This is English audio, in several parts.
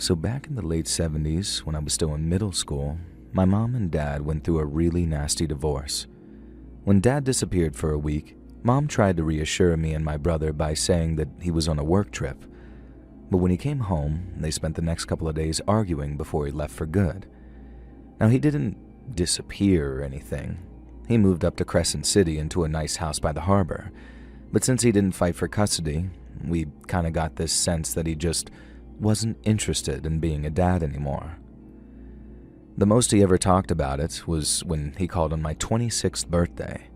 So back in the late 70s, when I was still in middle school, my mom and dad went through a really nasty divorce. When dad disappeared for a week, mom tried to reassure me and my brother by saying that he was on a work trip. But when he came home, they spent the next couple of days arguing before he left for good. Now, he didn't disappear or anything. He moved up to Crescent City into a nice house by the harbor. But since he didn't fight for custody, we kind of got this sense that he just wasn't interested in being a dad anymore. The most he ever talked about it was when he called on my 26th birthday.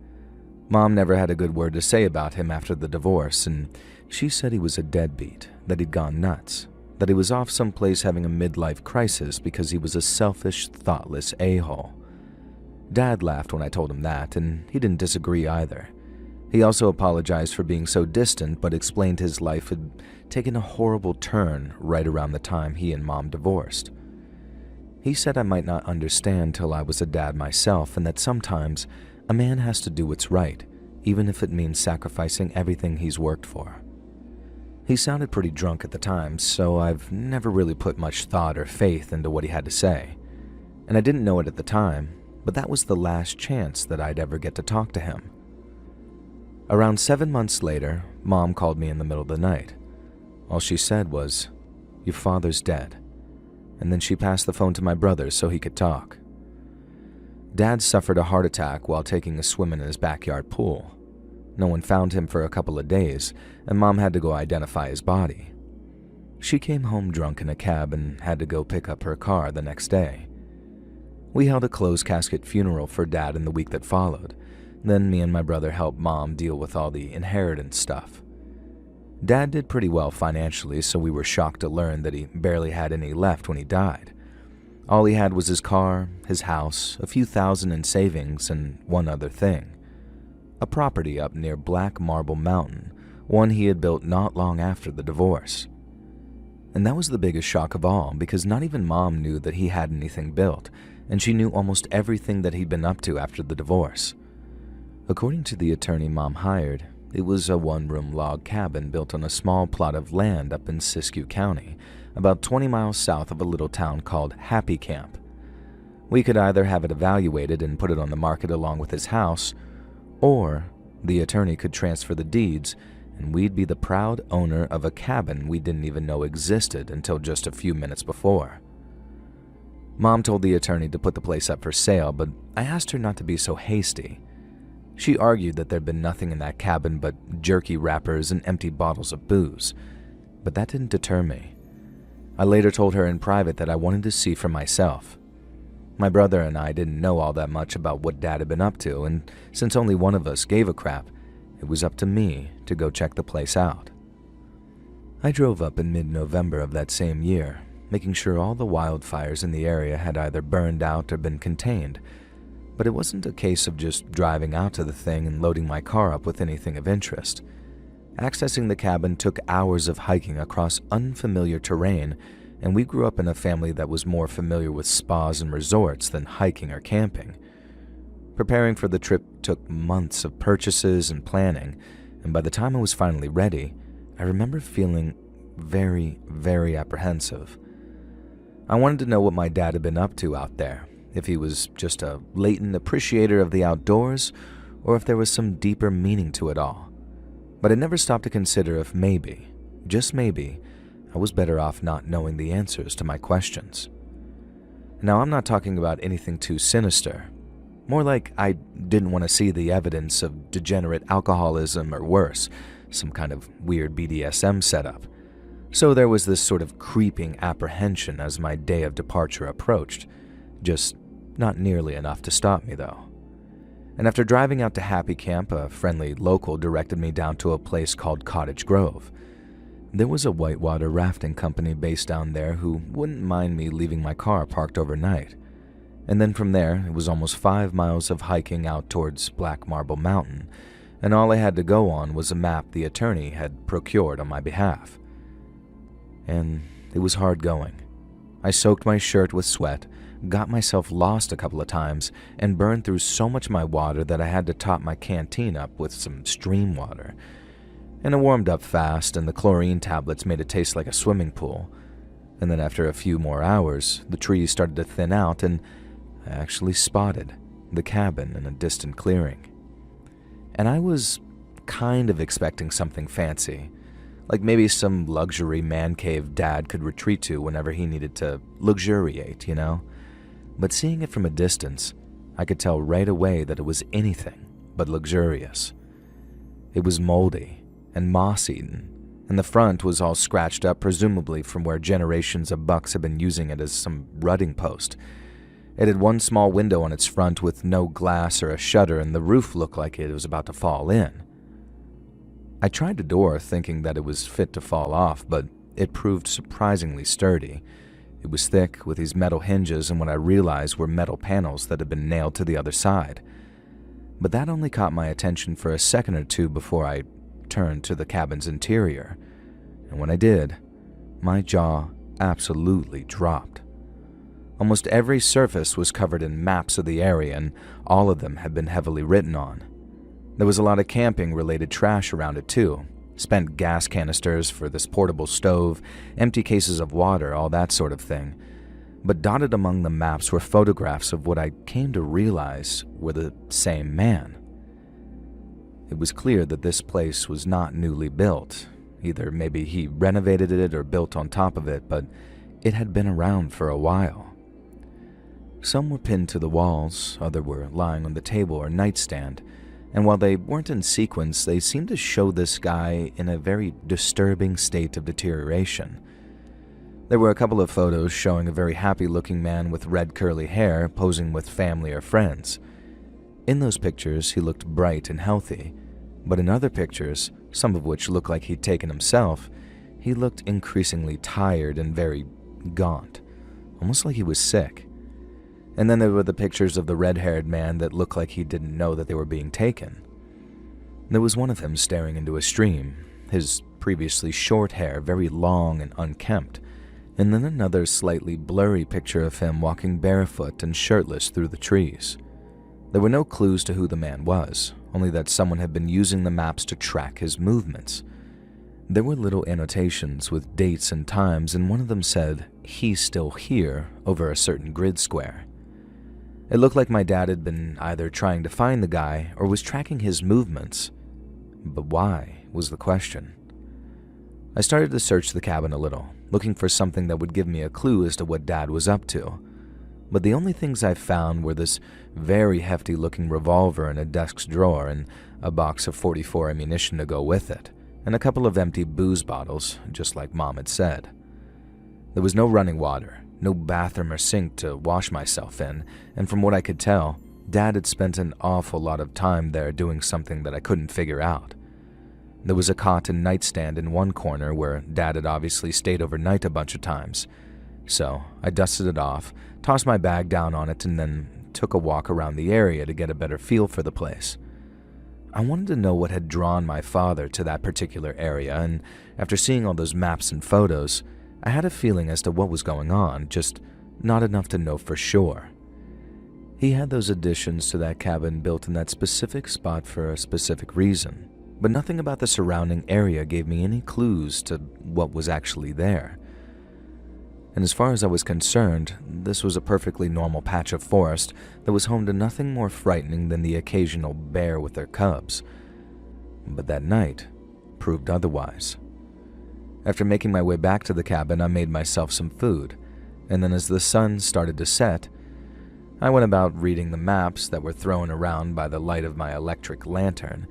Mom never had a good word to say about him after the divorce, and she said he was a deadbeat, that he'd gone nuts, that he was off someplace having a midlife crisis because he was a selfish, thoughtless a-hole. Dad laughed when I told him that, and he didn't disagree either. He also apologized for being so distant, but explained his life had taken a horrible turn right around the time he and Mom divorced. He said I might not understand till I was a dad myself, and that sometimes a man has to do what's right, even if it means sacrificing everything he's worked for. He sounded pretty drunk at the time, so I've never really put much thought or faith into what he had to say. And I didn't know it at the time, but that was the last chance that I'd ever get to talk to him. Around 7 months later, Mom called me in the middle of the night. All she said was, "Your father's dead." And then she passed the phone to my brother so he could talk. Dad suffered a heart attack while taking a swim in his backyard pool. No one found him for a couple of days, and Mom had to go identify his body. She came home drunk in a cab and had to go pick up her car the next day. We held a closed casket funeral for Dad in the week that followed. Then me and my brother helped Mom deal with all the inheritance stuff. Dad did pretty well financially, so we were shocked to learn that he barely had any left when he died. All he had was his car, his house, a few thousand in savings, and one other thing. A property up near Black Marble Mountain, one he had built not long after the divorce. And that was the biggest shock of all, because not even Mom knew that he had anything built, and she knew almost everything that he'd been up to after the divorce. According to the attorney Mom hired, it was a one-room log cabin built on a small plot of land up in Siskiyou County, about 20 miles south of a little town called Happy Camp. We could either have it evaluated and put it on the market along with his house, or the attorney could transfer the deeds and we'd be the proud owner of a cabin we didn't even know existed until just a few minutes before. Mom told the attorney to put the place up for sale, but I asked her not to be so hasty. She argued that there'd been nothing in that cabin but jerky wrappers and empty bottles of booze, but that didn't deter me. I later told her in private that I wanted to see for myself. My brother and I didn't know all that much about what Dad had been up to, and since only one of us gave a crap, it was up to me to go check the place out. I drove up in mid-November of that same year, making sure all the wildfires in the area had either burned out or been contained, but it wasn't a case of just driving out to the thing and loading my car up with anything of interest. Accessing the cabin took hours of hiking across unfamiliar terrain, and we grew up in a family that was more familiar with spas and resorts than hiking or camping. Preparing for the trip took months of purchases and planning, and by the time I was finally ready, I remember feeling very, very apprehensive. I wanted to know what my dad had been up to out there, if he was just a latent appreciator of the outdoors, or if there was some deeper meaning to it all. But I never stopped to consider if maybe, just maybe, I was better off not knowing the answers to my questions. Now, I'm not talking about anything too sinister. More like I didn't want to see the evidence of degenerate alcoholism or worse, some kind of weird BDSM setup. So there was this sort of creeping apprehension as my day of departure approached, just not nearly enough to stop me though. And after driving out to Happy Camp, a friendly local directed me down to a place called Cottage Grove. There was a whitewater rafting company based down there who wouldn't mind me leaving my car parked overnight. And then from there, it was almost 5 miles of hiking out towards Black Marble Mountain, and all I had to go on was a map the attorney had procured on my behalf. And it was hard going. I soaked my shirt with sweat, got myself lost a couple of times, and burned through so much of my water that I had to top my canteen up with some stream water. And it warmed up fast, and the chlorine tablets made it taste like a swimming pool. And then after a few more hours, the trees started to thin out and I actually spotted the cabin in a distant clearing. And I was kind of expecting something fancy, like maybe some luxury man cave Dad could retreat to whenever he needed to luxuriate, But seeing it from a distance, I could tell right away that it was anything but luxurious. It was moldy and moss-eaten, and the front was all scratched up, presumably from where generations of bucks had been using it as some rutting post. It had one small window on its front with no glass or a shutter, and the roof looked like it was about to fall in. I tried the door thinking that it was fit to fall off, but it proved surprisingly sturdy. It was thick with these metal hinges and what I realized were metal panels that had been nailed to the other side. But that only caught my attention for a second or two before I turned to the cabin's interior. And when I did, my jaw absolutely dropped. Almost every surface was covered in maps of the area, and all of them had been heavily written on. There was a lot of camping-related trash around it too. Spent gas canisters for this portable stove, empty cases of water, all that sort of thing. But dotted among the maps were photographs of what I came to realize were the same man. It was clear that this place was not newly built. Either maybe he renovated it or built on top of it, but it had been around for a while. Some were pinned to the walls, others were lying on the table or nightstand, and while they weren't in sequence, they seemed to show this guy in a very disturbing state of deterioration. There were a couple of photos showing a very happy-looking man with red curly hair posing with family or friends. In those pictures, he looked bright and healthy, but in other pictures, some of which looked like he'd taken himself, he looked increasingly tired and very gaunt, almost like he was sick. And then there were the pictures of the red-haired man that looked like he didn't know that they were being taken. There was one of him staring into a stream, his previously short hair very long and unkempt, and then another slightly blurry picture of him walking barefoot and shirtless through the trees. There were no clues to who the man was, only that someone had been using the maps to track his movements. There were little annotations with dates and times, and one of them said, "He's still here," over a certain grid square. It looked like my dad had been either trying to find the guy or was tracking his movements. But why was the question. I started to search the cabin a little, looking for something that would give me a clue as to what Dad was up to. But the only things I found were this very hefty-looking revolver in a desk drawer and a box of .44 ammunition to go with it, and a couple of empty booze bottles, just like Mom had said. There was no running water, no bathroom or sink to wash myself in, and from what I could tell, Dad had spent an awful lot of time there doing something that I couldn't figure out. There was a cot and nightstand in one corner where Dad had obviously stayed overnight a bunch of times. So I dusted it off, tossed my bag down on it, and then took a walk around the area to get a better feel for the place. I wanted to know what had drawn my father to that particular area, and after seeing all those maps and photos, I had a feeling as to what was going on, just not enough to know for sure. He had those additions to that cabin built in that specific spot for a specific reason, but nothing about the surrounding area gave me any clues to what was actually there. And as far as I was concerned, this was a perfectly normal patch of forest that was home to nothing more frightening than the occasional bear with their cubs. But that night proved otherwise. After making my way back to the cabin, I made myself some food, and then as the sun started to set, I went about reading the maps that were thrown around by the light of my electric lantern,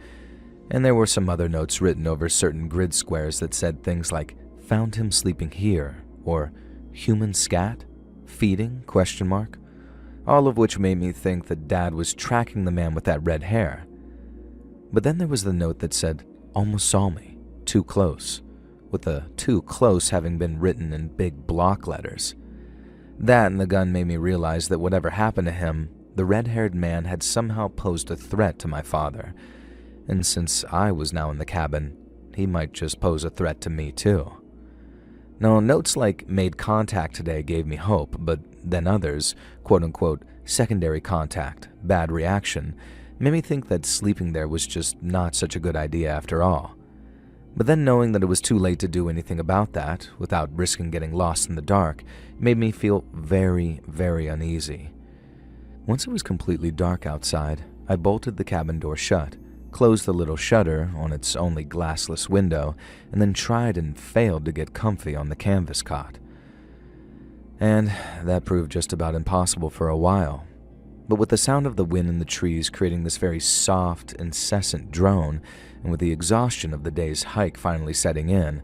and there were some other notes written over certain grid squares that said things like, "Found him sleeping here," or "Human scat? Feeding?" all of which made me think that Dad was tracking the man with that red hair. But then there was the note that said, "Almost saw me, too close," with the "too close" having been written in big block letters. That and the gun made me realize that whatever happened to him, the red-haired man had somehow posed a threat to my father, and since I was now in the cabin, he might just pose a threat to me too. Now, notes like "made contact today" gave me hope, but then others, quote-unquote, "secondary contact, bad reaction," made me think that sleeping there was just not such a good idea after all. But then knowing that it was too late to do anything about that, without risking getting lost in the dark, made me feel very, very uneasy. Once it was completely dark outside, I bolted the cabin door shut, closed the little shutter on its only glassless window, and then tried and failed to get comfy on the canvas cot. And that proved just about impossible for a while. But with the sound of the wind in the trees creating this very soft, incessant drone, and with the exhaustion of the day's hike finally setting in,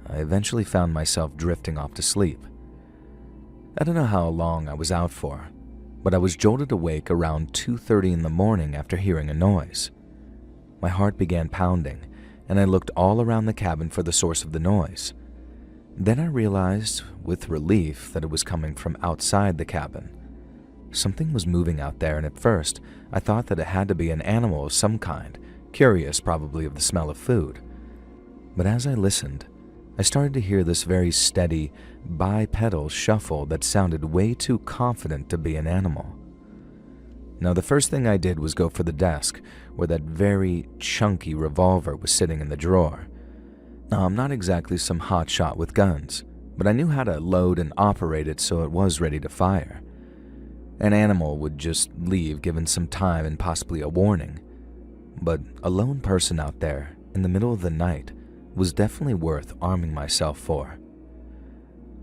I eventually found myself drifting off to sleep. I don't know how long I was out for, but I was jolted awake around 2:30 in the morning after hearing a noise. My heart began pounding, and I looked all around the cabin for the source of the noise. Then I realized, with relief, that it was coming from outside the cabin. Something was moving out there, and at first, I thought that it had to be an animal of some kind, curious probably of the smell of food. But as I listened, I started to hear this very steady, bipedal shuffle that sounded way too confident to be an animal. Now, the first thing I did was go for the desk, where that very chunky revolver was sitting in the drawer. Now, I'm not exactly some hotshot with guns, but I knew how to load and operate it so it was ready to fire. An animal would just leave given some time and possibly a warning. But a lone person out there, in the middle of the night, was definitely worth arming myself for.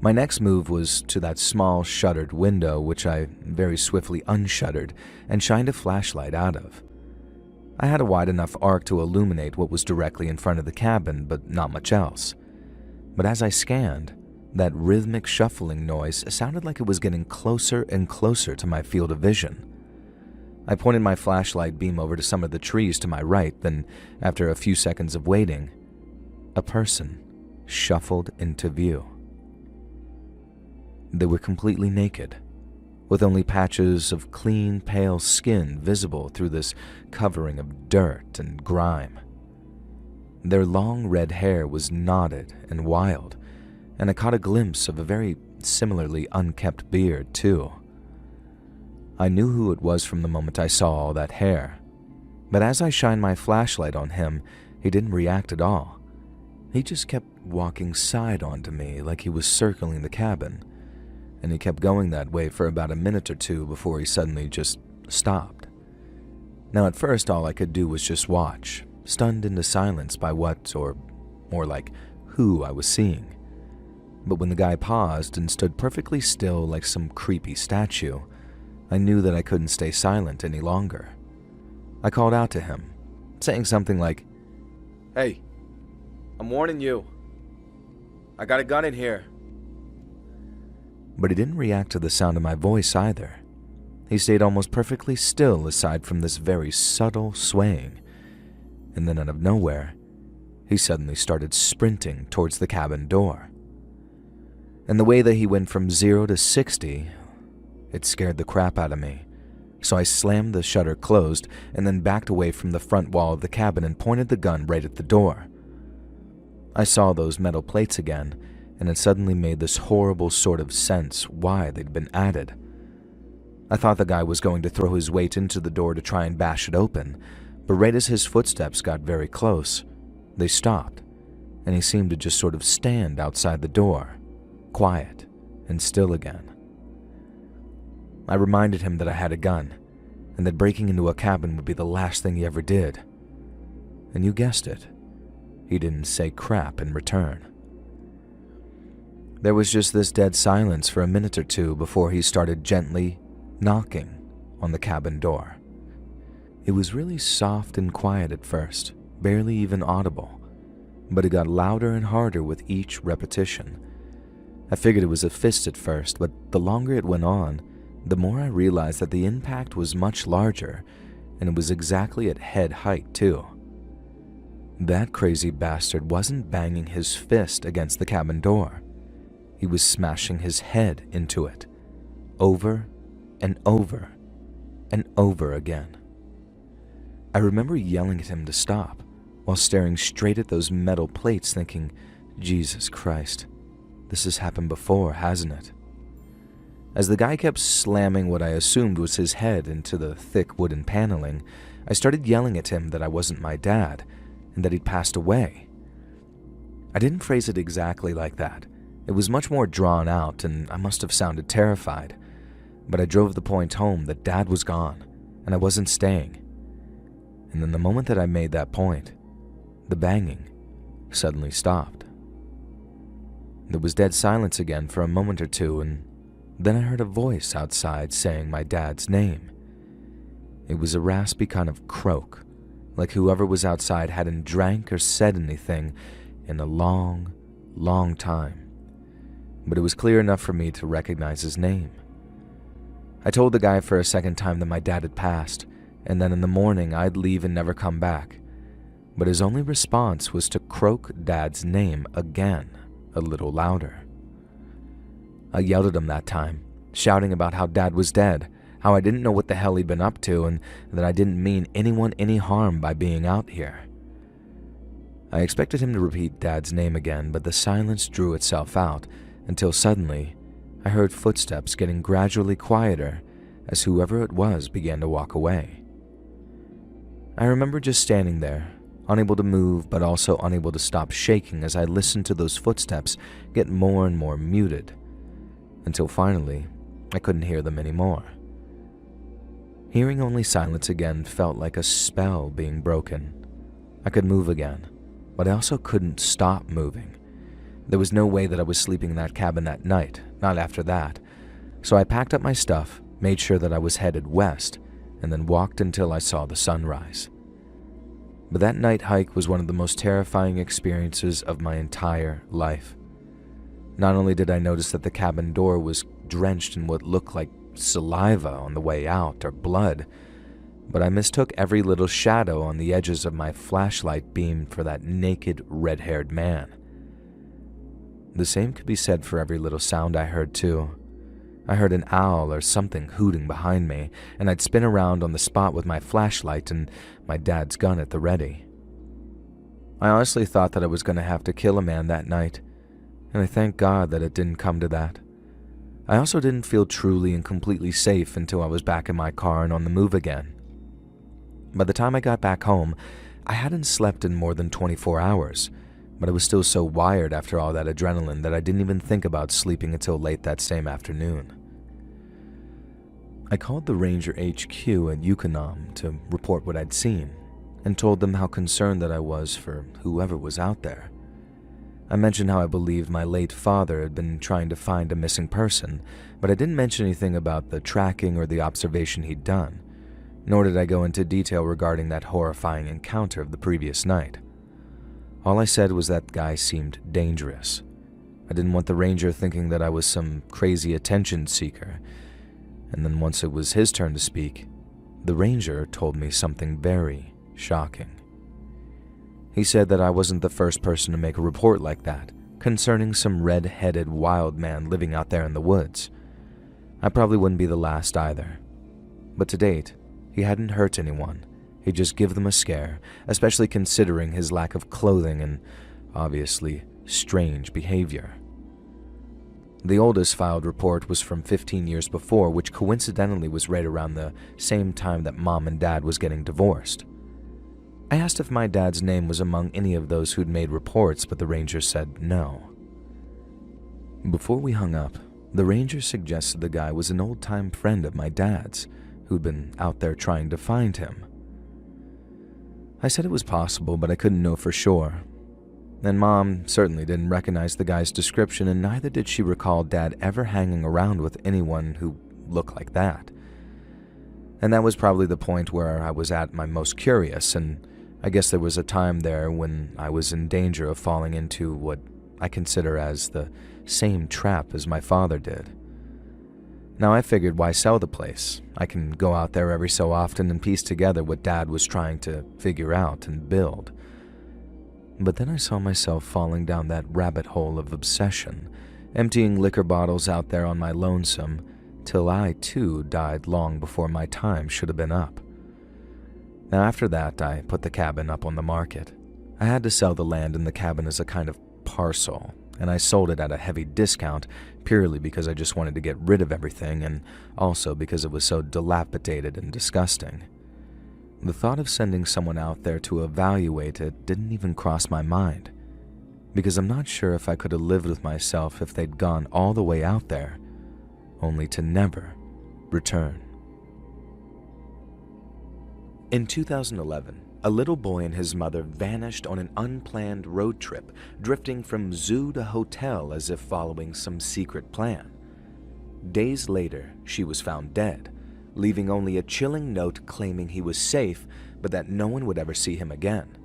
My next move was to that small shuttered window, which I very swiftly unshuttered and shined a flashlight out of. I had a wide enough arc to illuminate what was directly in front of the cabin, but not much else. But as I scanned, that rhythmic shuffling noise sounded like it was getting closer and closer to my field of vision. I pointed my flashlight beam over to some of the trees to my right, then, after a few seconds of waiting, a person shuffled into view. They were completely naked, with only patches of clean, pale skin visible through this covering of dirt and grime. Their long red hair was knotted and wild, and I caught a glimpse of a very similarly unkempt beard, too. I knew who it was from the moment I saw all that hair, but as I shined my flashlight on him, he didn't react at all. He just kept walking side on to me like he was circling the cabin, and he kept going that way for about a minute or two before he suddenly just stopped. Now, at first, all I could do was just watch, stunned into silence by what, or more like who, I was seeing. But when the guy paused and stood perfectly still like some creepy statue, I knew that I couldn't stay silent any longer. I called out to him, saying something like, "Hey, I'm warning you. I got a gun in here." But he didn't react to the sound of my voice either. He stayed almost perfectly still aside from this very subtle swaying, and then out of nowhere, he suddenly started sprinting towards the cabin door. And the way that he went from 0 to 60, it scared the crap out of me. So I slammed the shutter closed and then backed away from the front wall of the cabin and pointed the gun right at the door. I saw those metal plates again, and it suddenly made this horrible sort of sense why they'd been added. I thought the guy was going to throw his weight into the door to try and bash it open, but right as his footsteps got very close, they stopped, and he seemed to just sort of stand outside the door, quiet and still again. I reminded him that I had a gun, and that breaking into a cabin would be the last thing he ever did. And you guessed it, he didn't say crap in return. There was just this dead silence for a minute or two before he started gently knocking on the cabin door. It was really soft and quiet at first, barely even audible, but it got louder and harder with each repetition. I figured it was a fist at first, but the longer it went on, the more I realized that the impact was much larger, and it was exactly at head height too. That crazy bastard wasn't banging his fist against the cabin door. He was smashing his head into it, over and over and over again. I remember yelling at him to stop, while staring straight at those metal plates thinking, Jesus Christ, this has happened before, hasn't it? As the guy kept slamming what I assumed was his head into the thick wooden paneling, I started yelling at him that I wasn't my dad, and that he'd passed away, I didn't phrase it exactly like that. It was much more drawn out, and I must have sounded terrified. But I drove the point home that Dad was gone, and I wasn't staying. And then the moment that I made that point, the banging suddenly stopped. There was dead silence again for a moment or two, and then I heard a voice outside saying my dad's name. It was a raspy kind of croak, like whoever was outside hadn't drank or said anything in a long, long time. But it was clear enough for me to recognize his name. I told the guy for a second time that my dad had passed, and then in the morning I'd leave and never come back. But his only response was to croak Dad's name again, a little louder. I yelled at him that time, shouting about how Dad was dead, how I didn't know what the hell he'd been up to, and that I didn't mean anyone any harm by being out here. I expected him to repeat Dad's name again, but the silence drew itself out until suddenly I heard footsteps getting gradually quieter as whoever it was began to walk away. I remember just standing there, unable to move but also unable to stop shaking as I listened to those footsteps get more and more muted, until finally I couldn't hear them anymore. Hearing only silence again felt like a spell being broken. I could move again, but I also couldn't stop moving. There was no way that I was sleeping in that cabin that night, not after that. So I packed up my stuff, made sure that I was headed west, and then walked until I saw the sunrise. But that night hike was one of the most terrifying experiences of my entire life. Not only did I notice that the cabin door was drenched in what looked like saliva on the way out, or blood, but I mistook every little shadow on the edges of my flashlight beam for that naked, red-haired man. The same could be said for every little sound I heard too. I heard an owl or something hooting behind me, and I'd spin around on the spot with my flashlight and my dad's gun at the ready. I honestly thought that I was going to have to kill a man that night, and I thank God that it didn't come to that. I also didn't feel truly and completely safe until I was back in my car and on the move again. By the time I got back home, I hadn't slept in more than 24 hours, but I was still so wired after all that adrenaline that I didn't even think about sleeping until late that same afternoon. I called the Ranger HQ at Yukonam to report what I'd seen, and told them how concerned that I was for whoever was out there. I mentioned how I believed my late father had been trying to find a missing person, but I didn't mention anything about the tracking or the observation he'd done, nor did I go into detail regarding that horrifying encounter of the previous night. All I said was that guy seemed dangerous. I didn't want the ranger thinking that I was some crazy attention seeker. And then once it was his turn to speak, the ranger told me something very shocking. He said that I wasn't the first person to make a report like that, concerning some red-headed wild man living out there in the woods. I probably wouldn't be the last either. But to date, he hadn't hurt anyone. He'd just give them a scare, especially considering his lack of clothing and, obviously, strange behavior. The oldest filed report was from 15 years before, which coincidentally was right around the same time that Mom and Dad was getting divorced. I asked if my dad's name was among any of those who'd made reports, but the ranger said no. Before we hung up, the ranger suggested the guy was an old-time friend of my dad's, who'd been out there trying to find him. I said it was possible, but I couldn't know for sure. And Mom certainly didn't recognize the guy's description, and neither did she recall Dad ever hanging around with anyone who looked like that. And that was probably the point where I was at my most curious, and I guess there was a time there when I was in danger of falling into what I consider as the same trap as my father did. Now I figured, why sell the place? I can go out there every so often and piece together what Dad was trying to figure out and build. But then I saw myself falling down that rabbit hole of obsession, emptying liquor bottles out there on my lonesome, till I too died long before my time should have been up. Now after that, I put the cabin up on the market. I had to sell the land in the cabin as a kind of parcel, and I sold it at a heavy discount purely because I just wanted to get rid of everything, and also because it was so dilapidated and disgusting. The thought of sending someone out there to evaluate it didn't even cross my mind. because I'm not sure if I could have lived with myself if they'd gone all the way out there, only to never return. In 2011, a little boy and his mother vanished on an unplanned road trip, drifting from zoo to hotel as if following some secret plan. Days later, she was found dead, leaving only a chilling note claiming he was safe, but that no one would ever see him again.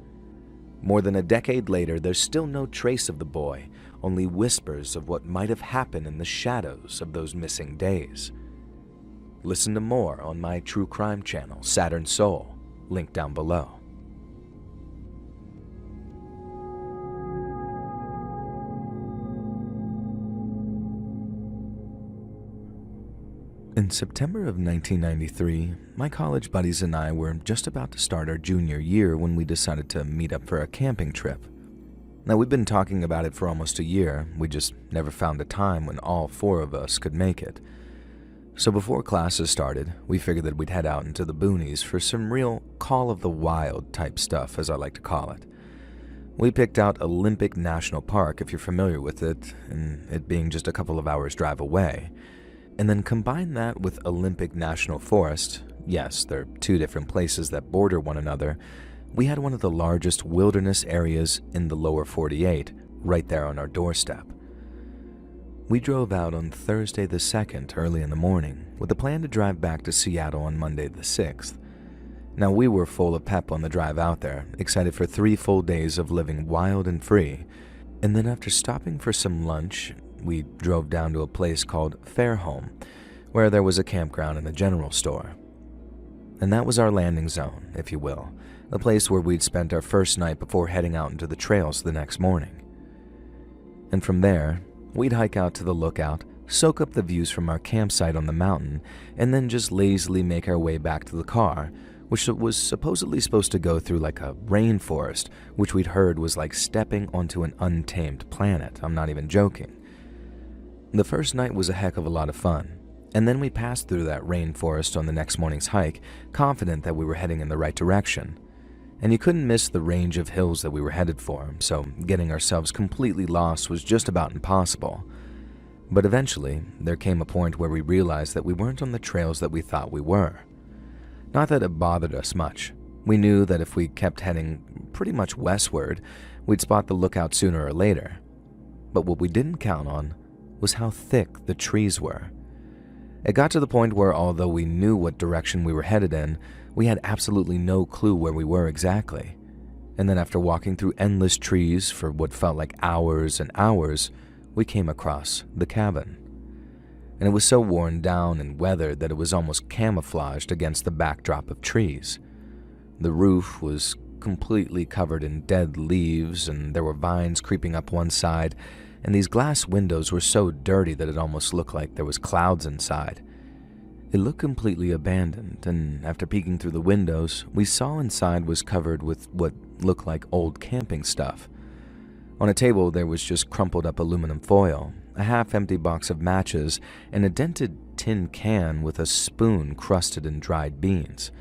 More than a decade later, there's still no trace of the boy, only whispers of what might have happened in the shadows of those missing days. Listen to more on my true crime channel, Saturn Soul, link down below. In September of 1993, my college buddies and I were just about to start our junior year when we decided to meet up for a camping trip. Now, we'd been talking about it for almost a year, we just never found a time when all four of us could make it. So before classes started, we figured that we'd head out into the boonies for some real Call of the Wild type stuff, as I like to call it. We picked out Olympic National Park, if you're familiar with it, and it being just a couple of hours drive away. And then combine that with Olympic National Forest. Yes, they're two different places that border one another. We had one of the largest wilderness areas in the lower 48 right there on our doorstep. We drove out on Thursday the 2nd early in the morning with a plan to drive back to Seattle on Monday the 6th. Now, we were full of pep on the drive out there, excited for 3 full days of living wild and free. And then after stopping for some lunch, we drove down to a place called Fairholme, where there was a campground and a general store. And that was our landing zone, if you will, the place where we'd spent our first night before heading out into the trails the next morning. And from there, we'd hike out to the lookout, soak up the views from our campsite on the mountain, and then just lazily make our way back to the car, which was supposedly supposed to go through like a rainforest, which we'd heard was like stepping onto an untamed planet. I'm not even joking. The first night was a heck of a lot of fun, and then we passed through that rainforest on the next morning's hike, confident that we were heading in the right direction. And you couldn't miss the range of hills that we were headed for, so getting ourselves completely lost was just about impossible. But eventually, there came a point where we realized that we weren't on the trails that we thought we were. Not that it bothered us much. We knew that if we kept heading pretty much westward, we'd spot the lookout sooner or later. But what we didn't count on was how thick the trees were. It got to the point where although we knew what direction we were headed in, we had absolutely no clue where we were exactly. And then after walking through endless trees for what felt like hours and hours, we came across the cabin. And it was so worn down and weathered that it was almost camouflaged against the backdrop of trees. The roof was completely covered in dead leaves, and there were vines creeping up one side, and these glass windows were so dirty that it almost looked like there was clouds inside. It looked completely abandoned, and after peeking through the windows, we saw inside was covered with what looked like old camping stuff. On a table there was just crumpled up aluminum foil, a half-empty box of matches, and a dented tin can with a spoon crusted in dried beans.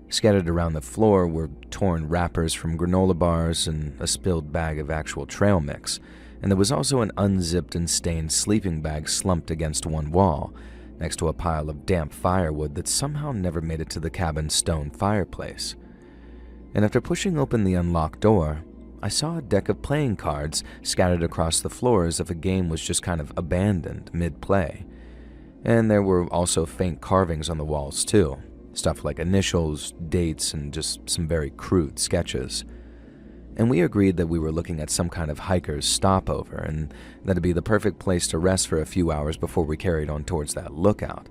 Scattered around the floor were torn wrappers from granola bars and a spilled bag of actual trail mix, and there was also an unzipped and stained sleeping bag slumped against one wall, next to a pile of damp firewood that somehow never made it to the cabin's stone fireplace. And after pushing open the unlocked door, I saw a deck of playing cards scattered across the floor as if a game was just kind of abandoned mid-play. And there were also faint carvings on the walls too, stuff like initials, dates, and just some very crude sketches. And we agreed that we were looking at some kind of hiker's stopover, and that'd be the perfect place to rest for a few hours before we carried on towards that lookout.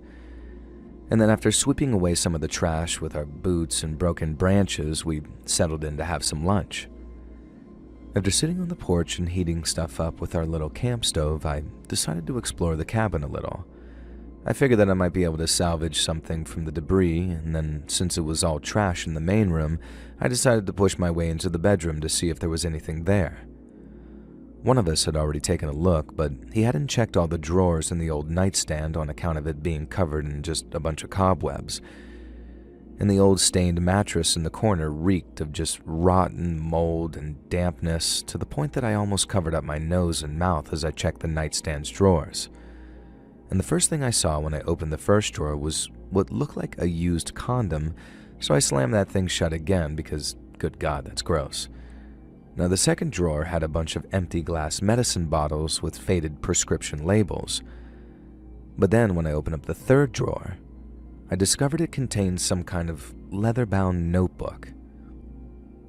And then after sweeping away some of the trash with our boots and broken branches, we settled in to have some lunch. After sitting on the porch and heating stuff up with our little camp stove, I decided to explore the cabin a little. I figured that I might be able to salvage something from the debris, and then since it was all trash in the main room, I decided to push my way into the bedroom to see if there was anything there. One of us had already taken a look, but he hadn't checked all the drawers in the old nightstand on account of it being covered in just a bunch of cobwebs. and the old stained mattress in the corner reeked of just rotten mold and dampness to the point that I almost covered up my nose and mouth as I checked the nightstand's drawers. And the first thing I saw when I opened the first drawer was what looked like a used condom, so I slammed that thing shut again because, good God, that's gross. Now, the second drawer had a bunch of empty glass medicine bottles with faded prescription labels. But then when I opened up the third drawer, I discovered it contained some kind of leather-bound notebook.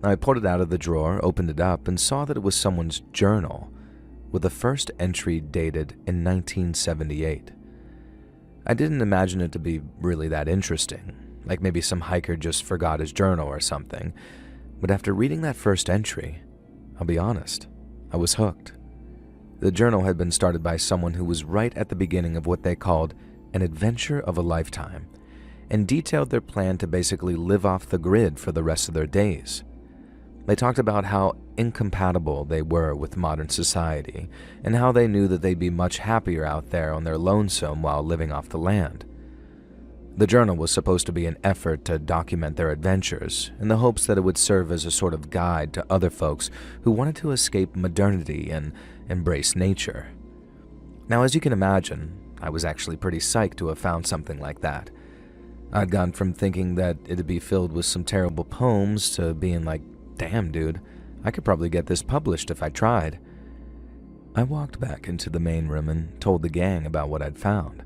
I pulled it out of the drawer, opened it up, and saw that it was someone's journal, with the first entry dated in 1978. I didn't imagine it to be really that interesting, like maybe some hiker just forgot his journal or something, but after reading that first entry, I'll be honest, I was hooked. The journal had been started by someone who was right at the beginning of what they called an adventure of a lifetime, and detailed their plan to basically live off the grid for the rest of their days. They talked about how incompatible they were with modern society, and how they knew that they'd be much happier out there on their lonesome while living off the land. The journal was supposed to be an effort to document their adventures, in the hopes that it would serve as a sort of guide to other folks who wanted to escape modernity and embrace nature. Now, as you can imagine, I was actually pretty psyched to have found something like that. I'd gone from thinking that it'd be filled with some terrible poems to being like, damn, dude, I could probably get this published if I tried. I walked back into the main room and told the gang about what I'd found,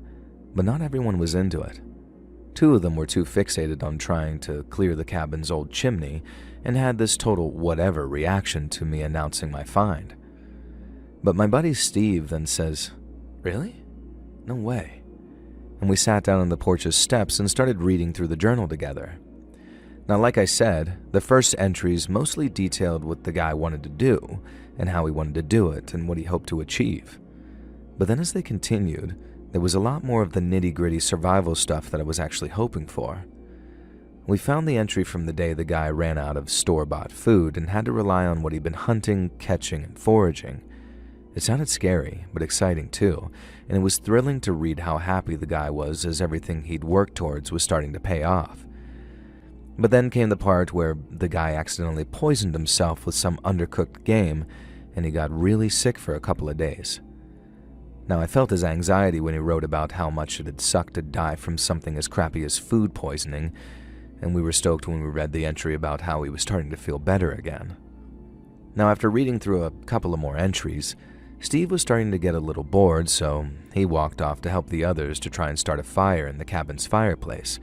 but not everyone was into it. Two of them were too fixated on trying to clear the cabin's old chimney and had this total whatever reaction to me announcing my find. But my buddy Steve then says, "Really? No way." And we sat down on the porch's steps and started reading through the journal together. Now, like I said, the first entries mostly detailed what the guy wanted to do, and how he wanted to do it, and what he hoped to achieve. But then as they continued, there was a lot more of the nitty-gritty survival stuff that I was actually hoping for. We found the entry from the day the guy ran out of store-bought food and had to rely on what he'd been hunting, catching, and foraging. It sounded scary, but exciting too, and it was thrilling to read how happy the guy was as everything he'd worked towards was starting to pay off. But then came the part where the guy accidentally poisoned himself with some undercooked game, and he got really sick for a couple of days. Now, I felt his anxiety when he wrote about how much it had sucked to die from something as crappy as food poisoning, and we were stoked when we read the entry about how he was starting to feel better again. Now, after reading through a couple of more entries, Steve was starting to get a little bored, so he walked off to help the others to try and start a fire in the cabin's fireplace.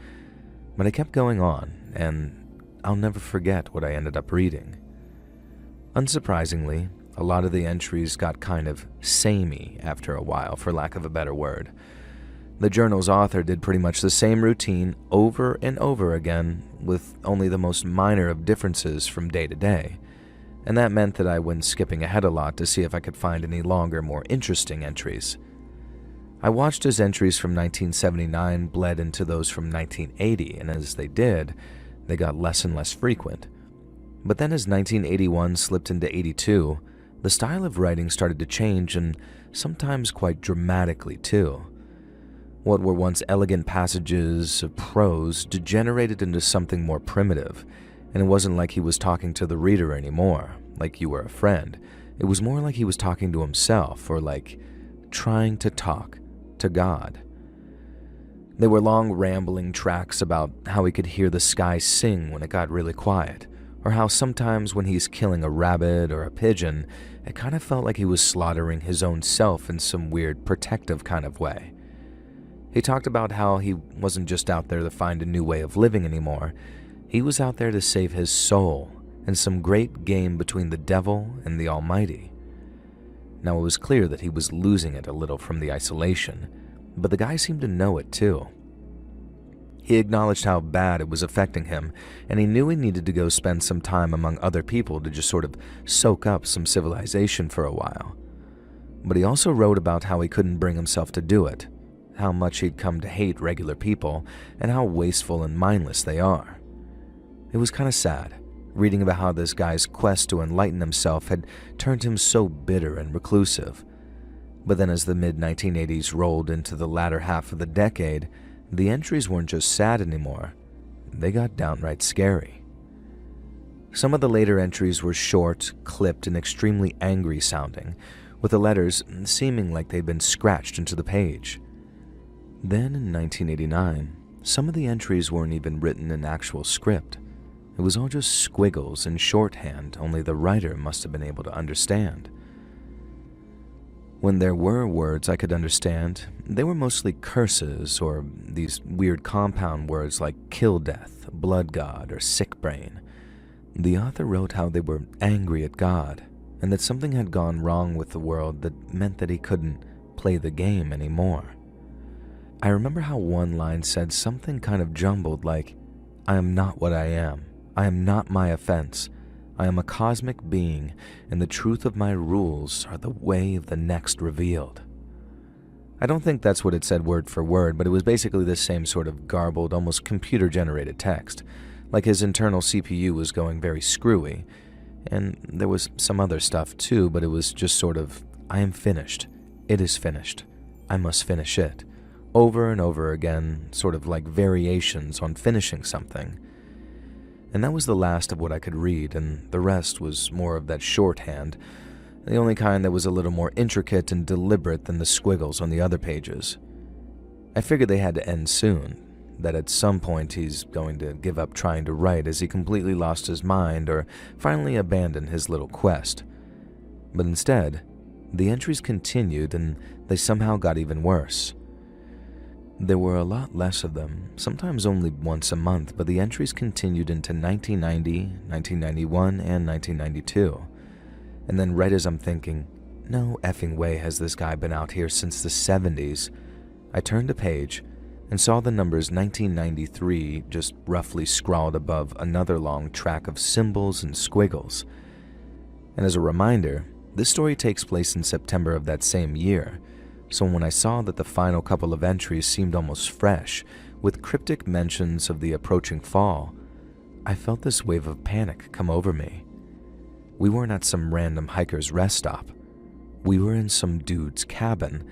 But I kept going on, and I'll never forget what I ended up reading. Unsurprisingly, a lot of the entries got kind of samey after a while, for lack of a better word. The journal's author did pretty much the same routine over and over again, with only the most minor of differences from day to day, and that meant that I went skipping ahead a lot to see if I could find any longer, more interesting entries. I watched as entries from 1979 bled into those from 1980, and as they did, they got less and less frequent. But then as 1981 slipped into 82, the style of writing started to change, and sometimes quite dramatically too. What were once elegant passages of prose degenerated into something more primitive, and it wasn't like he was talking to the reader anymore, like you were a friend. It was more like he was talking to himself, or like trying to talk to God. There were long rambling tracks about how he could hear the sky sing when it got really quiet, or how sometimes when he's killing a rabbit or a pigeon, it kind of felt like he was slaughtering his own self in some weird protective kind of way. He talked about how he wasn't just out there to find a new way of living anymore. He was out there to save his soul in some great game between the devil and the Almighty. Now, it was clear that he was losing it a little from the isolation, but the guy seemed to know it too. He acknowledged how bad it was affecting him, and he knew he needed to go spend some time among other people to just sort of soak up some civilization for a while. But he also wrote about how he couldn't bring himself to do it, how much he'd come to hate regular people, and how wasteful and mindless they are. It was kind of sad, reading about how this guy's quest to enlighten himself had turned him so bitter and reclusive. But then as the mid-1980s rolled into the latter half of the decade, the entries weren't just sad anymore. they got downright scary. Some of the later entries were short, clipped, and extremely angry sounding, with the letters seeming like they'd been scratched into the page. Then in 1989, some of the entries weren't even written in actual script. It was all just squiggles and shorthand only the writer must have been able to understand. When there were words I could understand, they were mostly curses or these weird compound words like kill death, blood god, or sick brain. The author wrote how they were angry at God and that something had gone wrong with the world that meant that he couldn't play the game anymore. I remember how one line said something kind of jumbled like, "I am not what I am. I am not my offense. I am a cosmic being, and the truth of my rules are the way of the next revealed." I don't think that's what it said word for word, but it was basically the same sort of garbled, almost computer-generated text, like his internal CPU was going very screwy. And there was some other stuff too, but it was just sort of, "I am finished. It is finished. I must finish it." Over and over again, sort of like variations on finishing something. And that was the last of what I could read, and the rest was more of that shorthand, the only kind that was a little more intricate and deliberate than the squiggles on the other pages. I figured they had to end soon, that at some point he's going to give up trying to write as he completely lost his mind or finally abandoned his little quest. But instead, the entries continued and they somehow got even worse. There were a lot less of them, sometimes only once a month, but the entries continued into 1990, 1991, and 1992. And then right as I'm thinking, no effing way has this guy been out here since the 70s, I turned a page and saw the numbers 1993 just roughly scrawled above another long track of symbols and squiggles. And as a reminder, this story takes place in September of that same year, so when I saw that the final couple of entries seemed almost fresh, with cryptic mentions of the approaching fall, I felt this wave of panic come over me. We weren't at some random hiker's rest stop. We were in some dude's cabin,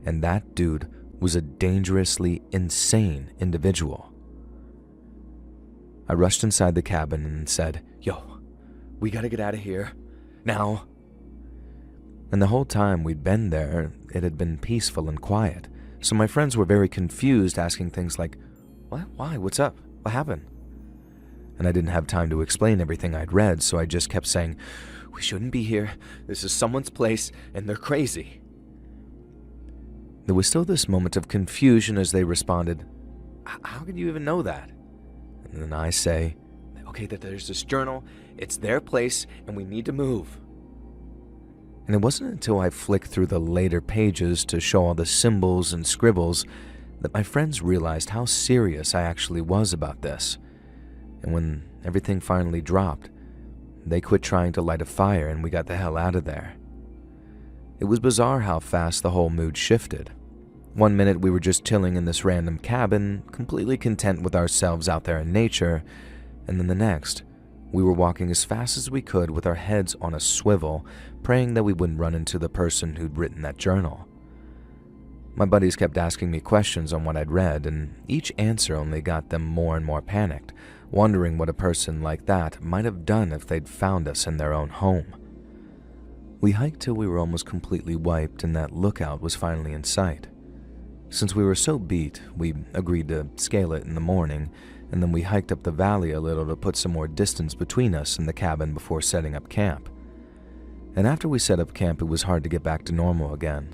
and that dude was a dangerously insane individual. I rushed inside the cabin and said, "Yo, we gotta get out of here. Now." And the whole time we'd been there, it had been peaceful and quiet, so my friends were very confused, asking things like, "What? Why? What's up? What happened?" And I didn't have time to explain everything I'd read, so I just kept saying, "We shouldn't be here. This is someone's place, and they're crazy." There was still this moment of confusion as they responded, "How could you even know that?" And then I say, "Okay, that there's this journal, it's their place, and we need to move." And it wasn't until I flicked through the later pages to show all the symbols and scribbles that my friends realized how serious I actually was about this. And when everything finally dropped, they quit trying to light a fire and we got the hell out of there. It was bizarre how fast the whole mood shifted. One minute we were just chilling in this random cabin, completely content with ourselves out there in nature, and then the next, we were walking as fast as we could with our heads on a swivel, praying that we wouldn't run into the person who'd written that journal. My buddies kept asking me questions on what I'd read, and each answer only got them more and more panicked, wondering what a person like that might have done if they'd found us in their own home. We hiked till we were almost completely wiped and that lookout was finally in sight. Since we were so beat, we agreed to scale it in the morning, and then we hiked up the valley a little to put some more distance between us and the cabin before setting up camp. And after we set up camp, it was hard to get back to normal again.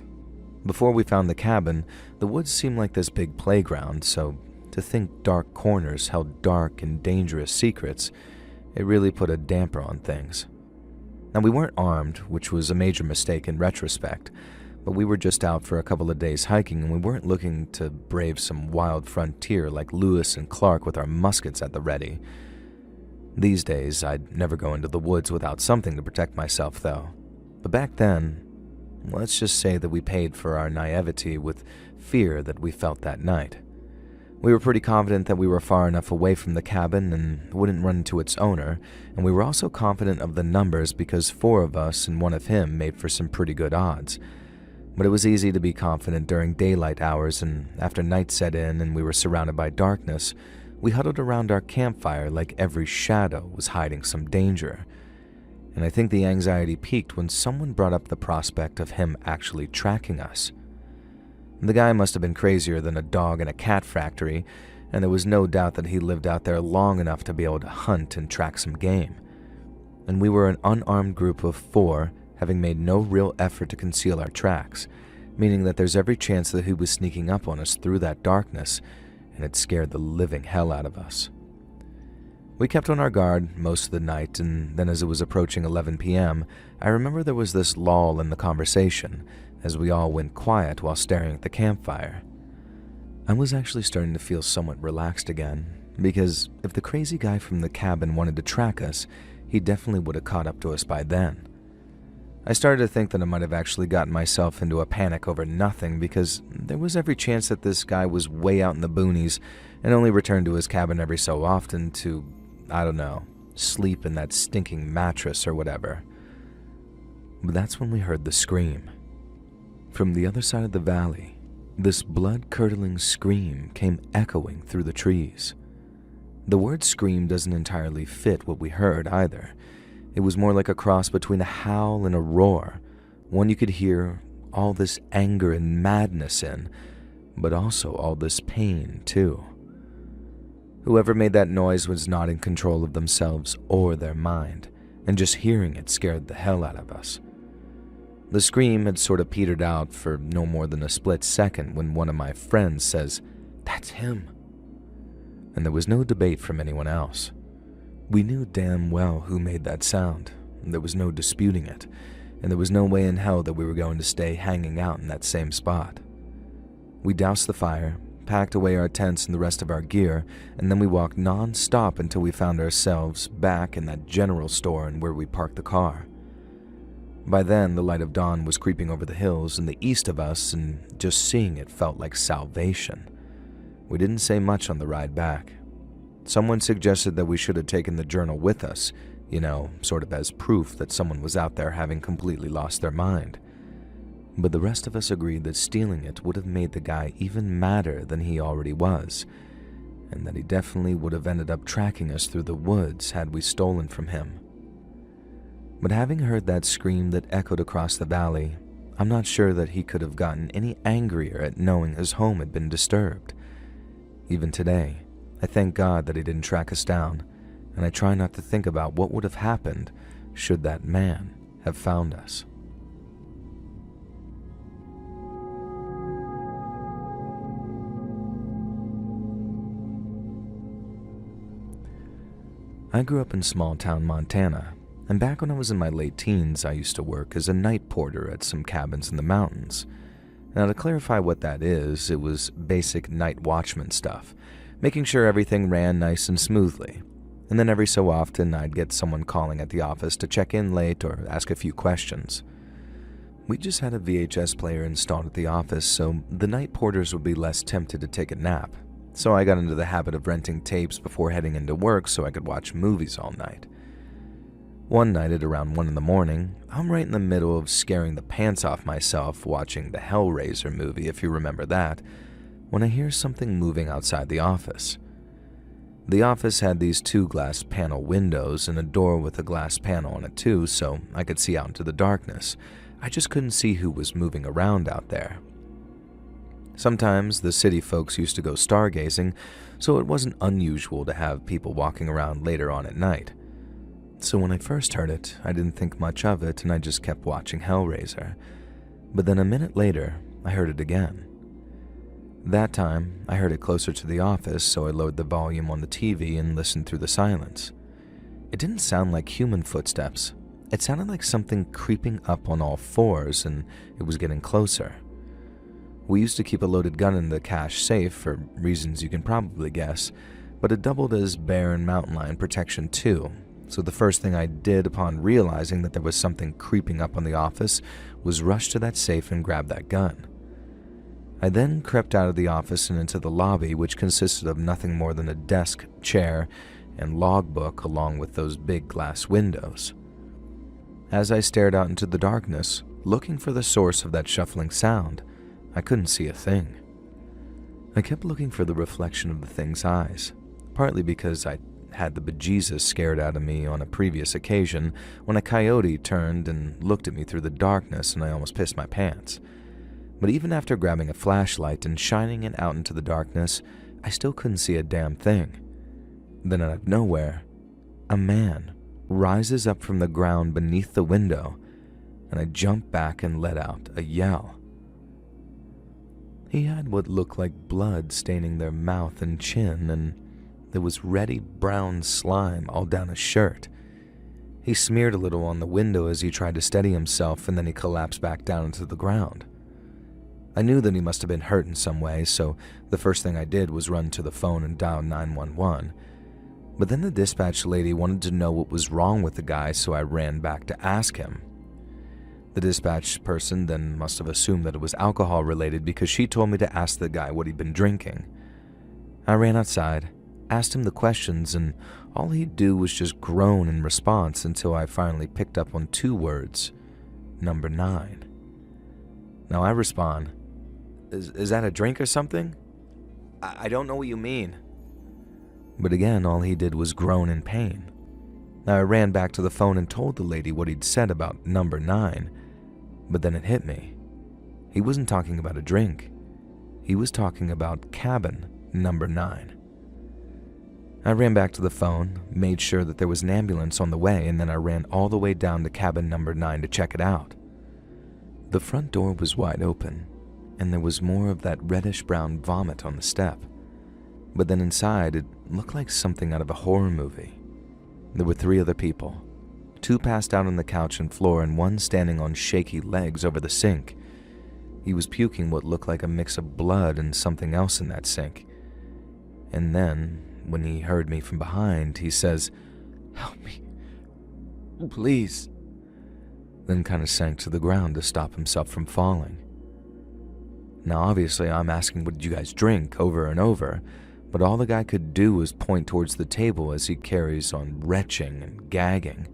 Before we found the cabin, the woods seemed like this big playground, so to think dark corners held dark and dangerous secrets, it really put a damper on things. Now, we weren't armed, which was a major mistake in retrospect, but we were just out for a couple of days hiking and we weren't looking to brave some wild frontier like Lewis and Clark with our muskets at the ready. These days, I'd never go into the woods without something to protect myself, though. But back then, let's just say that we paid for our naivety with fear that we felt that night. We were pretty confident that we were far enough away from the cabin and wouldn't run into its owner, and we were also confident of the numbers because 4 of us and 1 of him made for some pretty good odds. But it was easy to be confident during daylight hours, and after night set in and we were surrounded by darkness, we huddled around our campfire like every shadow was hiding some danger. And I think the anxiety peaked when someone brought up the prospect of him actually tracking us. The guy must have been crazier than a dog in a cat factory, and there was no doubt that he lived out there long enough to be able to hunt and track some game. And we were an unarmed group of 4, having made no real effort to conceal our tracks, meaning that there's every chance that he was sneaking up on us through that darkness, and it scared the living hell out of us. We kept on our guard most of the night, and then as it was approaching 11 p.m., I remember there was this lull in the conversation as we all went quiet while staring at the campfire. I was actually starting to feel somewhat relaxed again, because if the crazy guy from the cabin wanted to track us, he definitely would have caught up to us by then. I started to think that I might have actually gotten myself into a panic over nothing, because there was every chance that this guy was way out in the boonies and only returned to his cabin every so often to, I don't know, sleep in that stinking mattress or whatever. But that's when we heard the scream. From the other side of the valley, this blood-curdling scream came echoing through the trees. The word scream doesn't entirely fit what we heard either. It was more like a cross between a howl and a roar, one you could hear all this anger and madness in, but also all this pain too. Whoever made that noise was not in control of themselves or their mind, and just hearing it scared the hell out of us. The scream had sort of petered out for no more than a split second when one of my friends says, "That's him." And there was no debate from anyone else. We knew damn well who made that sound. There was no disputing it, and there was no way in hell that we were going to stay hanging out in that same spot. We doused the fire, packed away our tents and the rest of our gear, and then we walked non-stop until we found ourselves back in that general store and where we parked the car. By then, the light of dawn was creeping over the hills in the east of us, and just seeing it felt like salvation. We didn't say much on the ride back. Someone suggested that we should have taken the journal with us, sort of as proof that someone was out there having completely lost their mind. But the rest of us agreed that stealing it would have made the guy even madder than he already was, and that he definitely would have ended up tracking us through the woods had we stolen from him. But having heard that scream that echoed across the valley, I'm not sure that he could have gotten any angrier at knowing his home had been disturbed. Even today, I thank God that he didn't track us down, and I try not to think about what would have happened should that man have found us. I grew up in small-town Montana, and back when I was in my late teens, I used to work as a night porter at some cabins in the mountains. Now, to clarify what that is, it was basic night watchman stuff, making sure everything ran nice and smoothly. And then every so often, I'd get someone calling at the office to check in late or ask a few questions. We just had a VHS player installed at the office, so the night porters would be less tempted to take a nap. So I got into the habit of renting tapes before heading into work so I could watch movies all night. One night at around 1 a.m, I'm right in the middle of scaring the pants off myself watching the Hellraiser movie, if you remember that, when I hear something moving outside the office. The office had these 2 glass panel windows and a door with a glass panel on it too, so I could see out into the darkness. I just couldn't see who was moving around out there. Sometimes the city folks used to go stargazing, so it wasn't unusual to have people walking around later on at night. So when I first heard it, I didn't think much of it and I just kept watching Hellraiser. But then a minute later, I heard it again. That time, I heard it closer to the office, so I lowered the volume on the TV and listened through the silence. It didn't sound like human footsteps. It sounded like something creeping up on all fours, and it was getting closer. We used to keep a loaded gun in the cash safe for reasons you can probably guess, but it doubled as bear and mountain lion protection too. So the first thing I did upon realizing that there was something creeping up on the office was rush to that safe and grab that gun. I then crept out of the office and into the lobby, which consisted of nothing more than a desk, chair, and logbook along with those big glass windows. As I stared out into the darkness, looking for the source of that shuffling sound, I couldn't see a thing. I kept looking for the reflection of the thing's eyes, partly because I had the bejesus scared out of me on a previous occasion when a coyote turned and looked at me through the darkness and I almost pissed my pants. But even after grabbing a flashlight and shining it out into the darkness, I still couldn't see a damn thing. Then out of nowhere, a man rises up from the ground beneath the window, and I jump back and let out a yell. He had what looked like blood staining their mouth and chin, and there was reddy brown slime all down his shirt. He smeared a little on the window as he tried to steady himself, and then he collapsed back down into the ground. I knew that he must have been hurt in some way, so the first thing I did was run to the phone and dial 911. But then the dispatch lady wanted to know what was wrong with the guy, so I ran back to ask him. The dispatch person then must have assumed that it was alcohol related because she told me to ask the guy what he'd been drinking. I ran outside, asked him the questions, and all he'd do was just groan in response until I finally picked up on 2 words: number 9. Now I respond, Is that a drink or something? I don't know what you mean. But again, all he did was groan in pain. Now I ran back to the phone and told the lady what he'd said about number 9, but then it hit me. He wasn't talking about a drink. He was talking about cabin number 9. I ran back to the phone, made sure that there was an ambulance on the way, and then I ran all the way down to cabin number 9 to check it out. The front door was wide open, and there was more of that reddish-brown vomit on the step. But then inside, it looked like something out of a horror movie. There were 3 other people. 2 passed out on the couch and floor, and 1 standing on shaky legs over the sink. He was puking what looked like a mix of blood and something else in that sink. And then, when he heard me from behind, he says, "Help me, please," then kind of sank to the ground to stop himself from falling. Now obviously I'm asking what did you guys drink over and over, but all the guy could do was point towards the table as he carries on retching and gagging.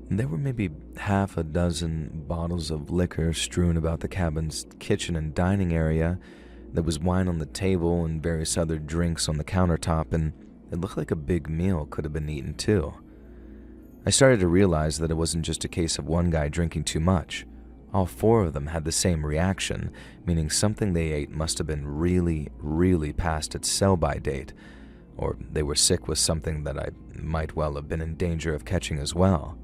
There were maybe half a dozen bottles of liquor strewn about the cabin's kitchen and dining area. There was wine on the table and various other drinks on the countertop, and it looked like a big meal could have been eaten too. I started to realize that it wasn't just a case of one guy drinking too much. All 4 of them had the same reaction, meaning something they ate must have been really, really past its sell-by date, or they were sick with something that I might well have been in danger of catching as well.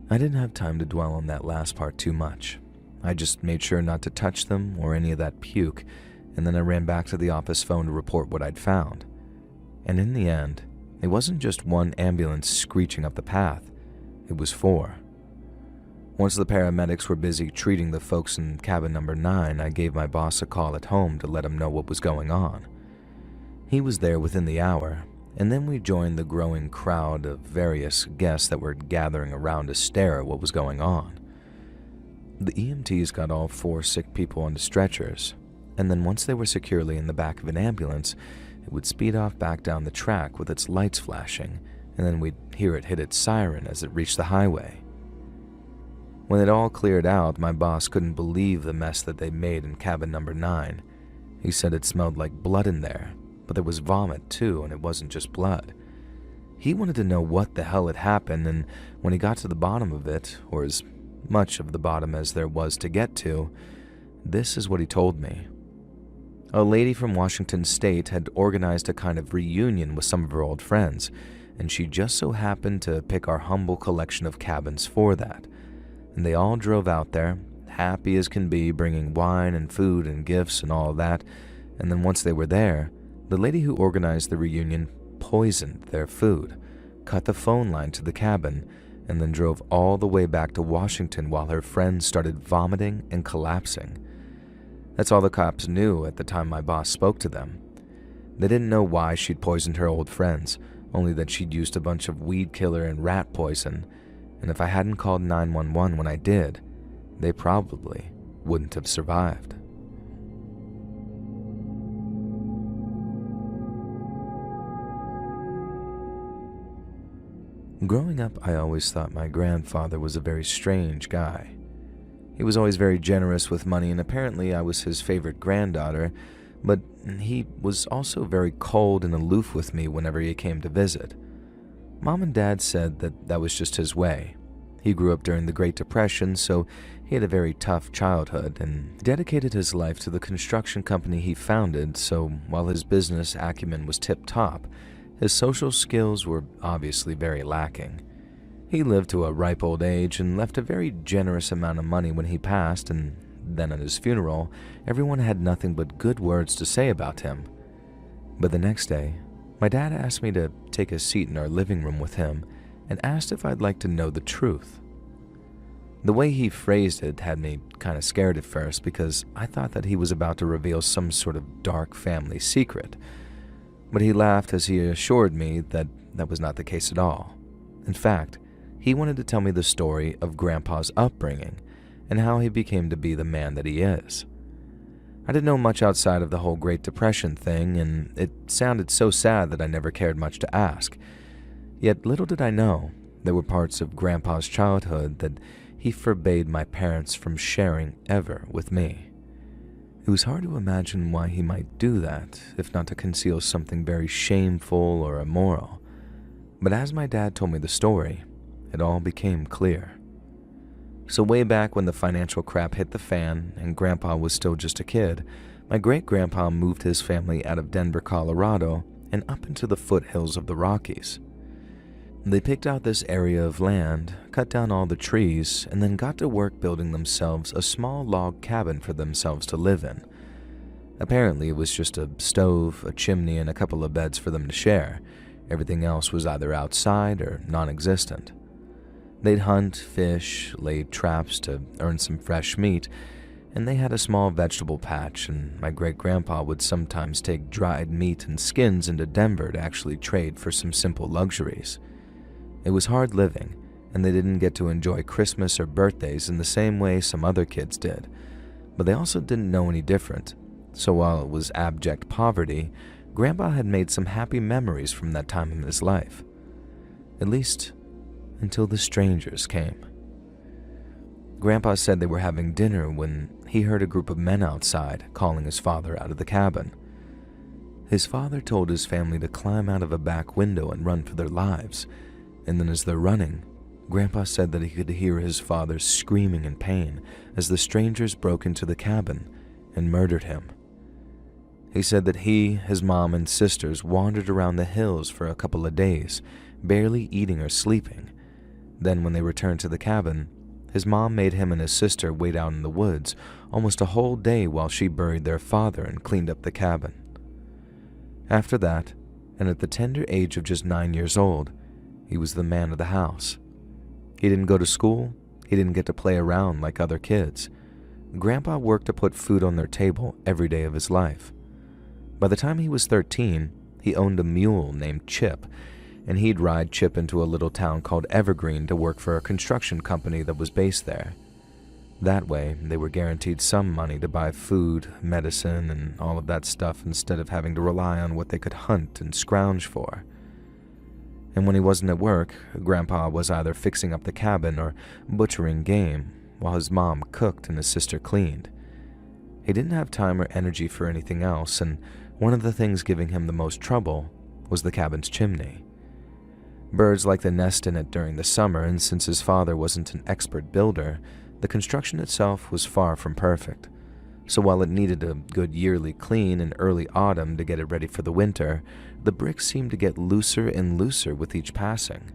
I didn't have time to dwell on that last part too much. I just made sure not to touch them or any of that puke, and then I ran back to the office phone to report what I'd found. And in the end, it wasn't just 1 ambulance screeching up the path, it was 4. Once the paramedics were busy treating the folks in cabin number 9, I gave my boss a call at home to let him know what was going on. He was there within the hour, and then we joined the growing crowd of various guests that were gathering around to stare at what was going on. The EMTs got all 4 sick people onto stretchers, and then once they were securely in the back of an ambulance, it would speed off back down the track with its lights flashing, and then we'd hear it hit its siren as it reached the highway. When it all cleared out, my boss couldn't believe the mess that they made in cabin number 9. He said it smelled like blood in there, but there was vomit too, and it wasn't just blood. He wanted to know what the hell had happened, and when he got to the bottom of it, or as much of the bottom as there was to get to, this is what he told me. A lady from Washington State had organized a kind of reunion with some of her old friends, and she just so happened to pick our humble collection of cabins for that. And they all drove out there, happy as can be, bringing wine and food and gifts and all that, and then once they were there, the lady who organized the reunion poisoned their food, cut the phone line to the cabin, and then drove all the way back to Washington while her friends started vomiting and collapsing. That's all the cops knew at the time my boss spoke to them. They didn't know why she'd poisoned her old friends, only that she'd used a bunch of weed killer and rat poison, and if I hadn't called 911 when I did, they probably wouldn't have survived. Growing up, I always thought my grandfather was a very strange guy. He was always very generous with money, and apparently I was his favorite granddaughter, but he was also very cold and aloof with me whenever he came to visit. Mom and Dad said that was just his way. He grew up during the Great Depression, so he had a very tough childhood and dedicated his life to the construction company he founded, so while his business acumen was tip-top, his social skills were obviously very lacking. He lived to a ripe old age and left a very generous amount of money when he passed, and then at his funeral, everyone had nothing but good words to say about him. But the next day, my dad asked me to take a seat in our living room with him and asked if I'd like to know the truth. The way he phrased it had me kind of scared at first because I thought that he was about to reveal some sort of dark family secret. But he laughed as he assured me that that was not the case at all. In fact, he wanted to tell me the story of Grandpa's upbringing and how he became to be the man that he is. I didn't know much outside of the whole Great Depression thing, and it sounded so sad that I never cared much to ask. Yet little did I know, there were parts of Grandpa's childhood that he forbade my parents from sharing ever with me. It was hard to imagine why he might do that, if not to conceal something very shameful or immoral. But as my dad told me the story, it all became clear. So way back when the financial crap hit the fan and Grandpa was still just a kid, my great-grandpa moved his family out of Denver, Colorado, and up into the foothills of the Rockies. They picked out this area of land, cut down all the trees, and then got to work building themselves a small log cabin for themselves to live in. Apparently, it was just a stove, a chimney, and a couple of beds for them to share. Everything else was either outside or non-existent. They'd hunt, fish, lay traps to earn some fresh meat, and they had a small vegetable patch, and my great-grandpa would sometimes take dried meat and skins into Denver to actually trade for some simple luxuries. It was hard living, and they didn't get to enjoy Christmas or birthdays in the same way some other kids did, but they also didn't know any different, so while it was abject poverty, Grandpa had made some happy memories from that time in his life. At least, until the strangers came. Grandpa said they were having dinner when he heard a group of men outside calling his father out of the cabin. His father told his family to climb out of a back window and run for their lives, and then as they're running, Grandpa said that he could hear his father screaming in pain as the strangers broke into the cabin and murdered him. He said that he, his mom, and sisters wandered around the hills for a couple of days, barely eating or sleeping. Then when they returned to the cabin, his mom made him and his sister wait out in the woods almost a whole day while she buried their father and cleaned up the cabin. After that, and at the tender age of just 9 years old, he was the man of the house. He didn't go to school, he didn't get to play around like other kids. Grandpa worked to put food on their table every day of his life. By the time he was 13, he owned a mule named Chip, and he'd ride Chip into a little town called Evergreen to work for a construction company that was based there. That way, they were guaranteed some money to buy food, medicine, and all of that stuff instead of having to rely on what they could hunt and scrounge for. And when he wasn't at work, Grandpa was either fixing up the cabin or butchering game, while his mom cooked and his sister cleaned. He didn't have time or energy for anything else, and one of the things giving him the most trouble was the cabin's chimney. Birds like to nest in it during the summer, and since his father wasn't an expert builder, the construction itself was far from perfect. So while it needed a good yearly clean in early autumn to get it ready for the winter, the bricks seemed to get looser and looser with each passing.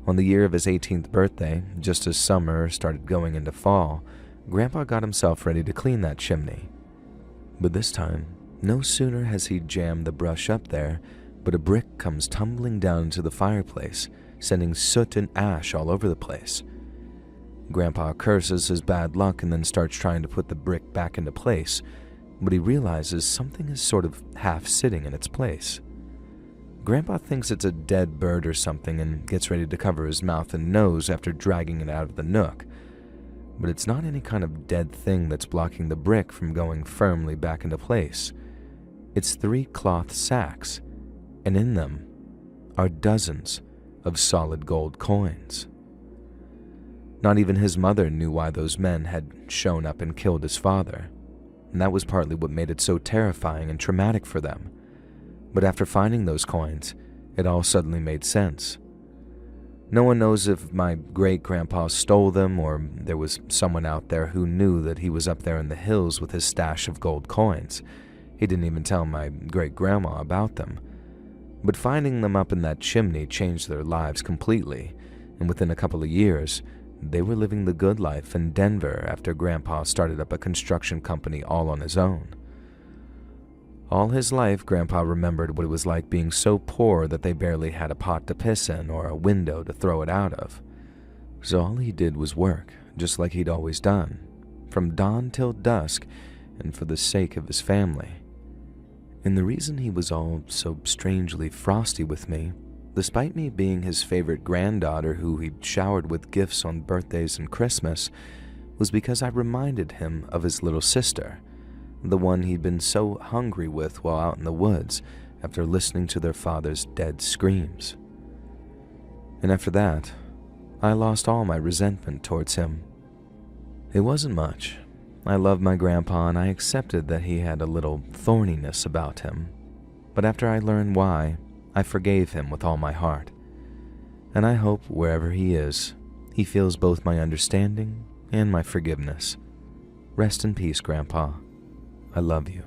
On the year of his 18th birthday, just as summer started going into fall, Grandpa got himself ready to clean that chimney. But this time, no sooner has he jammed the brush up there, but a brick comes tumbling down into the fireplace, sending soot and ash all over the place. Grandpa curses his bad luck and then starts trying to put the brick back into place, but he realizes something is sort of half sitting in its place. Grandpa thinks it's a dead bird or something and gets ready to cover his mouth and nose after dragging it out of the nook. But it's not any kind of dead thing that's blocking the brick from going firmly back into place. It's 3 cloth sacks, and in them are dozens of solid gold coins. Not even his mother knew why those men had shown up and killed his father. and that was partly what made it so terrifying and traumatic for them. But after finding those coins, it all suddenly made sense. No one knows if my great-grandpa stole them or there was someone out there who knew that he was up there in the hills with his stash of gold coins. He didn't even tell my great-grandma about them. But finding them up in that chimney changed their lives completely, and within a couple of years, they were living the good life in Denver after Grandpa started up a construction company all on his own. All his life, Grandpa remembered what it was like being so poor that they barely had a pot to piss in or a window to throw it out of. So all he did was work, just like he'd always done, from dawn till dusk, and for the sake of his family. And the reason he was all so strangely frosty with me, despite me being his favorite granddaughter who he'd showered with gifts on birthdays and Christmas, was because I reminded him of his little sister, the one he'd been so hungry with while out in the woods after listening to their father's dead screams. And after that, I lost all my resentment towards him. It wasn't much. I loved my grandpa and I accepted that he had a little thorniness about him. But after I learned why, I forgave him with all my heart. And I hope wherever he is, he feels both my understanding and my forgiveness. Rest in peace, Grandpa. I love you.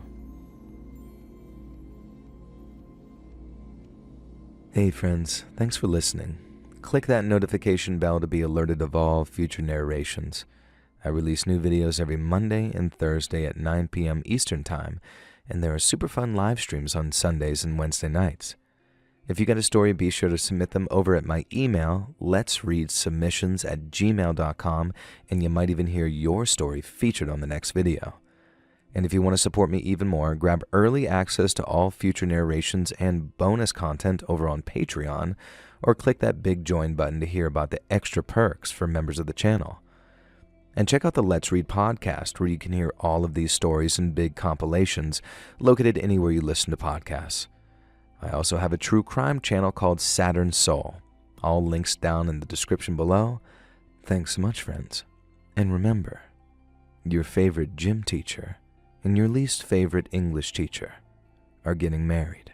Hey friends, thanks for listening. Click that notification bell to be alerted of all future narrations. I release new videos every Monday and Thursday at 9 p.m. Eastern Time, and there are super fun live streams on Sundays and Wednesday nights. If you got a story, be sure to submit them over at my email, letsreadsubmissions@gmail.com, and you might even hear your story featured on the next video. And if you want to support me even more, grab early access to all future narrations and bonus content over on Patreon, or click that big join button to hear about the extra perks for members of the channel. And check out the Let's Read podcast, where you can hear all of these stories in big compilations, located anywhere you listen to podcasts. I also have a true crime channel called Saturn Soul. All links down in the description below. Thanks so much, friends. And remember, your favorite gym teacher and your least favorite English teacher are getting married.